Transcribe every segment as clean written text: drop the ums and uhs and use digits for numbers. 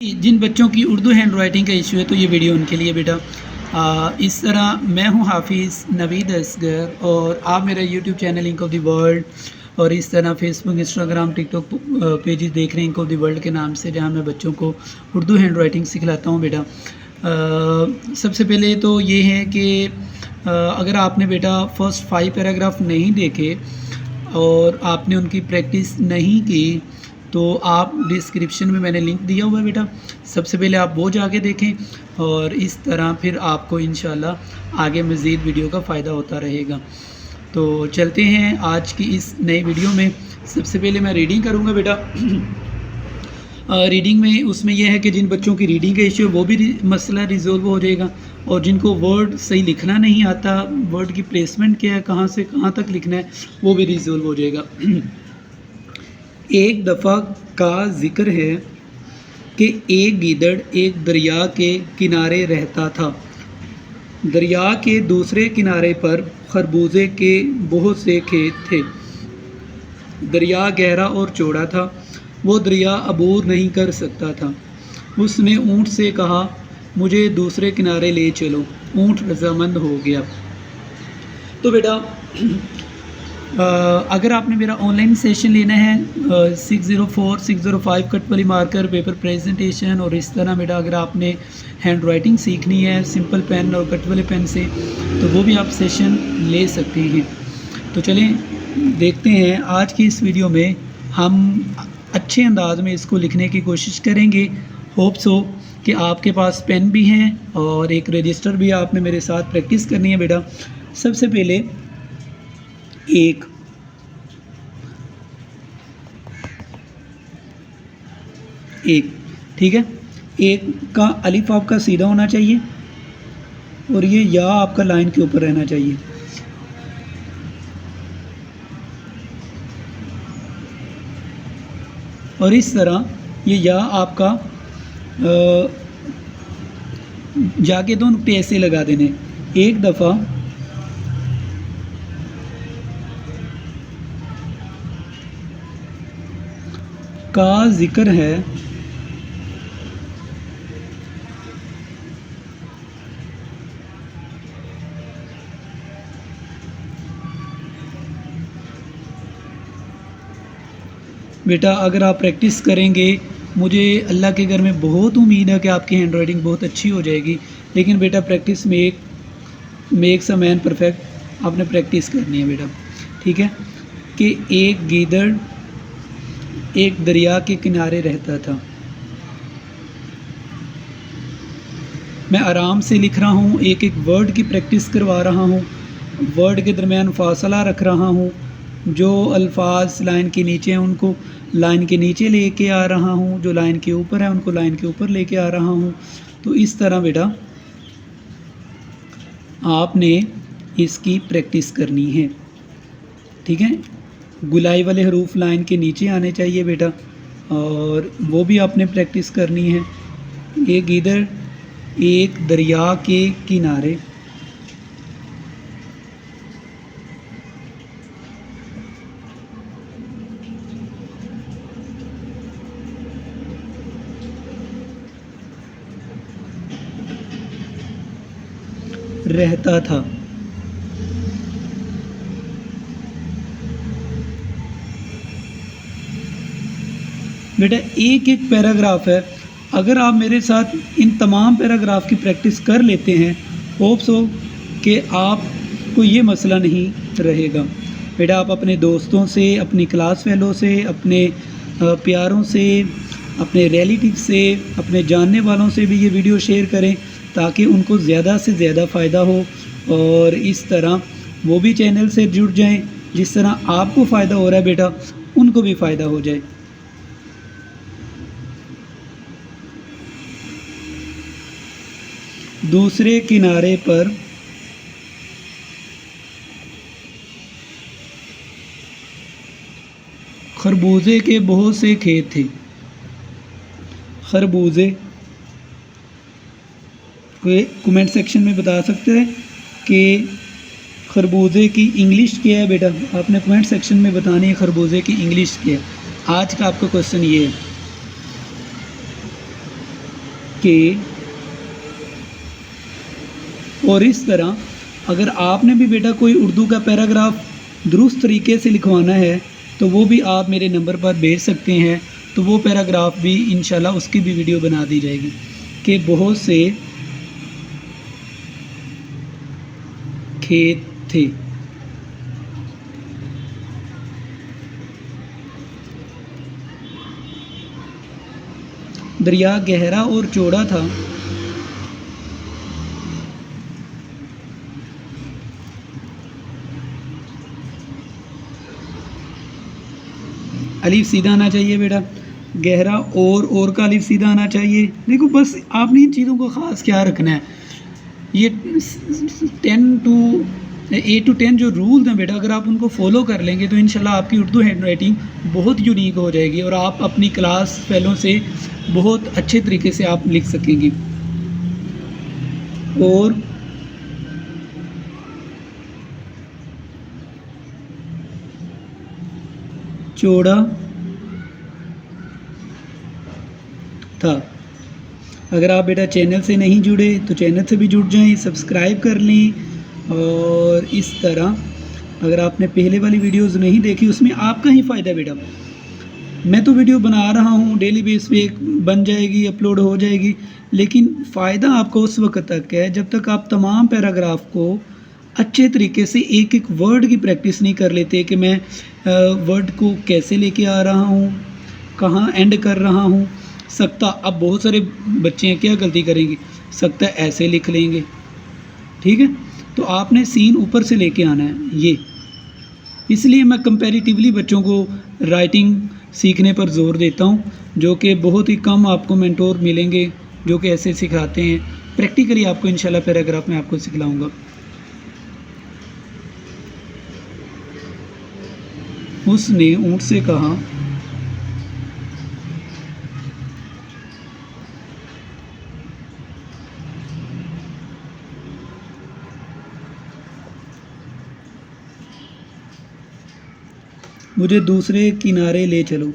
जिन बच्चों की Urdu hand writing का इशू है तो ये वीडियो उनके लिए बेटा। इस तरह मैं हूँ हाफिज़ नवीद असगर और आप मेरा YouTube channel ink of the world और इस तरह फेसबुक इंस्टाग्राम टिकटॉक पेजेस देख रहे हैं इंक ऑफ द वर्ल्ड के नाम से, जहाँ मैं बच्चों को उर्दू हैंड राइटिंग सिखलाता हूँ बेटा। सबसे पहले तो ये है कि अगर आपने बेटा फर्स्ट 5 पैराग्राफ नहीं देखे और आपने उनकी प्रैक्टिस नहीं की तो आप डिस्क्रिप्शन में मैंने लिंक दिया हुआ है बेटा, सबसे पहले आप वो जाके देखें और इस तरह फिर आपको इंशाल्लाह आगे मज़ीद वीडियो का फ़ायदा होता रहेगा। तो चलते हैं आज की इस नई वीडियो में। सबसे पहले मैं रीडिंग करूँगा बेटा। रीडिंग में उसमें यह है कि जिन बच्चों की रीडिंग का इशू है वो भी मसला रिजॉल्व हो जाएगा, और जिनको वर्ड सही लिखना नहीं आता, वर्ड की प्लेसमेंट क्या है, कहाँ से कहाँ तक लिखना है, वो भी रिजॉल्व हो जाएगा। एक दफ़ा का ज़िक्र है कि एक गीदड़ एक दरिया के किनारे रहता था। दरिया के दूसरे किनारे पर खरबूजे के बहुत से खेत थे। दरिया गहरा और चौड़ा था, वो दरिया अबूर नहीं कर सकता था। उसने ऊँट से कहा, मुझे दूसरे किनारे ले चलो। ऊँट रज़ामंद हो गया। तो बेटा अगर आपने मेरा ऑनलाइन सेशन लेना है 604 605 कट वाली मार्कर पेपर प्रेजेंटेशन, और इस तरह बेटा अगर आपने हैंड राइटिंग सीखनी है सिंपल पेन और कट वाले पेन से, तो वो भी आप सेशन ले सकते हैं। तो चलें देखते हैं आज की इस वीडियो में हम अच्छे अंदाज में इसको लिखने की कोशिश करेंगे। होप्स हो कि आपके पास पेन भी हैं और एक रजिस्टर भी आपने मेरे साथ प्रैक्टिस करनी है बेटा। सबसे पहले एक ठीक है, एक का अलिफ आपका सीधा होना चाहिए और ये या आपका लाइन के ऊपर रहना चाहिए। और इस तरह ये या आपका जाके दो नुक्ते ऐसे लगा देने। एक दफ़ा का ज़िक्र है बेटा। अगर आप प्रैक्टिस करेंगे, मुझे अल्लाह के घर में बहुत उम्मीद है कि आपकी हैंड राइटिंग बहुत अच्छी हो जाएगी। लेकिन बेटा practice makes a man perfect, आपने प्रैक्टिस करनी है बेटा। ठीक है कि एक गीदड़ एक दरिया के किनारे रहता था। मैं आराम से लिख रहा हूँ, एक एक वर्ड की प्रैक्टिस करवा रहा हूँ, वर्ड के दरमियान फासला रख रहा हूँ। जो अल्फाज लाइन के नीचे हैं उनको लाइन के नीचे लेके आ रहा हूँ, जो लाइन के ऊपर है उनको लाइन के ऊपर लेके आ रहा हूँ। तो इस तरह बेटा आपने इसकी प्रैक्टिस करनी है। ठीक है, गुलाई वाले हरूफ लाइन के नीचे आने चाहिए बेटा, और वो भी आपने प्रैक्टिस करनी है। एक इधर एक दरिया के किनारे, रहता था। बेटा एक एक पैराग्राफ है, अगर आप मेरे साथ इन तमाम पैराग्राफ की प्रैक्टिस कर लेते हैं, होप्स हो कि आपको ये मसला नहीं रहेगा। बेटा आप अपने दोस्तों से, अपनी क्लास फेलो से, अपने प्यारों से, अपने रिलेटिव से, अपने जानने वालों से भी ये वीडियो शेयर करें ताकि उनको ज़्यादा से ज़्यादा फ़ायदा हो, और इस तरह वो भी चैनल से जुड़ जाएं। जिस तरह आपको फ़ायदा हो रहा है बेटा, उनको भी फ़ायदा हो जाए। दूसरे किनारे पर खरबूजे के बहुत से खेत थे। खरबूजे कमेंट सेक्शन में बता सकते हैं कि खरबूजे की इंग्लिश क्या है बेटा, आपने कमेंट सेक्शन में बतानी है खरबूजे की इंग्लिश क्या है। आज का आपका क्वेश्चन ये है। کہ اور اس طرح اگر آپ نے بھی بیٹا کوئی اردو کا پیراگراف درست طریقے سے لکھوانا ہے تو وہ بھی آپ میرے نمبر پر بھیج سکتے ہیں، تو وہ پیراگراف بھی انشاءاللہ اس کی بھی ویڈیو بنا دی جائے گی کہ بہت سے کھیت تھے۔ دریا گہرا اور چوڑا تھا، الف سیدھا آنا چاہیے بیٹا، گہرا اور کا الف سیدھا آنا چاہیے۔ دیکھو بس آپ نے ان چیزوں کو خاص کیا رکھنا ہے، یہ 8 to 10 جو رولز ہیں بیٹا، اگر آپ ان کو فالو کر لیں گے تو انشاءاللہ آپ کی اردو ہینڈ رائٹنگ بہت یونیک ہو جائے گی اور آپ اپنی کلاس فیلوں سے بہت اچھے طریقے سے آپ لکھ سکیں گی۔ اور چوڑا تھا۔ اگر آپ بیٹا چینل سے نہیں جڑے تو چینل سے بھی جڑ جائیں، سبسکرائب کر لیں، اور اس طرح اگر آپ نے پہلے والی ویڈیوز نہیں دیکھی اس میں آپ کا ہی فائدہ بیٹا، میں تو ویڈیو بنا رہا ہوں ڈیلی بیس پہ بن جائے گی، اپلوڈ ہو جائے گی، لیکن فائدہ آپ کو اس وقت تک ہے جب تک آپ تمام پیراگراف کو اچھے طریقے سے ایک ایک ورڈ کی پریکٹس نہیں کر لیتے کہ میں ورڈ کو کیسے لے کے آ رہا ہوں، کہاں اینڈ کر رہا ہوں۔ سکتہ، اب بہت سارے بچے ہیں کیا غلطی کریں گے، سکتہ ایسے لکھ لیں گے، ٹھیک ہے، تو آپ نے سین اوپر سے لے کے آنا ہے۔ یہ اس لیے میں کمپیریٹیولی بچوں کو رائٹنگ سیکھنے پر زور دیتا ہوں، جو کہ بہت ہی کم آپ کو مینٹور ملیں گے جو کہ ایسے سکھاتے ہیں۔ پریکٹیکلی آپ کو انشاءاللہ پیراگراف میں آپ کو سکھلاؤں گا۔ اس نے اونٹ سے کہا، مجھے دوسرے کنارے لے چلو۔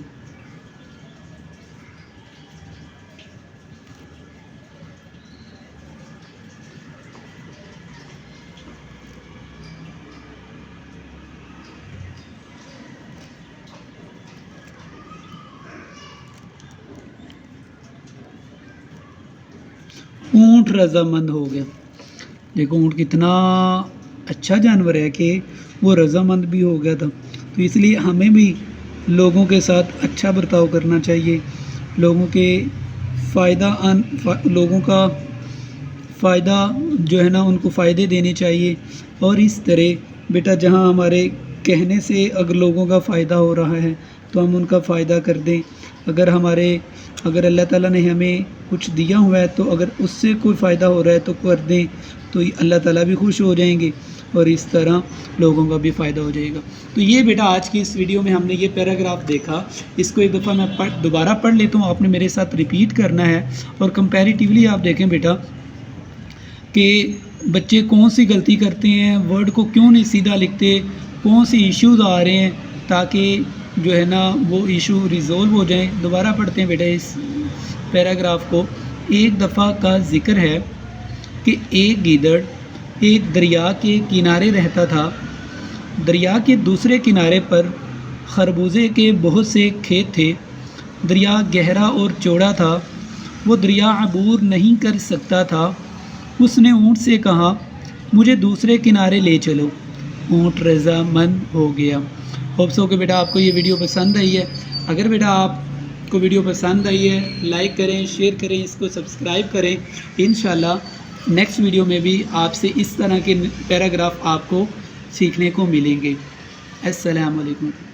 اونٹ رضامند ہو گیا۔ دیکھو اونٹ کتنا اچھا جانور ہے کہ وہ رضامند بھی ہو گیا تھا، تو اس لیے ہمیں بھی لوگوں کے ساتھ اچھا برتاؤ کرنا چاہیے، لوگوں کا فائدہ جو ہے نا ان کو فائدے دینے چاہیے، اور اس طرح بیٹا جہاں ہمارے کہنے سے اگر لوگوں کا فائدہ ہو رہا ہے تو ہم ان کا فائدہ کر دیں۔ اگر اللہ تعالیٰ نے ہمیں کچھ دیا ہوا ہے تو اگر اس سے کوئی فائدہ ہو رہا ہے تو کر دیں، تو اللہ تعالیٰ بھی خوش ہو جائیں گے اور اس طرح لوگوں کا بھی فائدہ ہو جائے گا۔ تو یہ بیٹا آج کی اس ویڈیو میں ہم نے یہ پیراگراف دیکھا، اس کو ایک دفعہ میں دوبارہ پڑھ لیتا ہوں، آپ نے میرے ساتھ ریپیٹ کرنا ہے، اور کمپیریٹیولی آپ دیکھیں بیٹا کہ بچے کون سی غلطی کرتے ہیں، ورڈ کو کیوں نہیں سیدھا لکھتے، کون سی ایشوز آ رہے ہیں، تاکہ جو ہے نا وہ ایشو ریزولو ہو جائیں۔ دوبارہ پڑھتے ہیں بیٹا اس پیراگراف کو۔ ایک دفعہ کا ذکر ہے کہ ایک گیدڑ ایک دریا کے کنارے رہتا تھا۔ دریا کے دوسرے کنارے پر خربوزے کے بہت سے کھیت تھے۔ دریا گہرا اور چوڑا تھا، وہ دریا عبور نہیں کر سکتا تھا۔ اس نے اونٹ سے کہا، مجھے دوسرے کنارے لے چلو۔ اونٹ رضامند ہو گیا۔ ہوپ سو کہ بیٹا آپ کو یہ ویڈیو پسند آئی ہے۔ اگر بیٹا آپ کو ویڈیو پسند آئی ہے لائک کریں، شیئر کریں، اس کو سبسکرائب کریں۔ انشاءاللہ نیکسٹ ویڈیو میں بھی آپ سے اس طرح کے پیراگراف آپ کو سیکھنے کو ملیں گے۔ السلام علیکم۔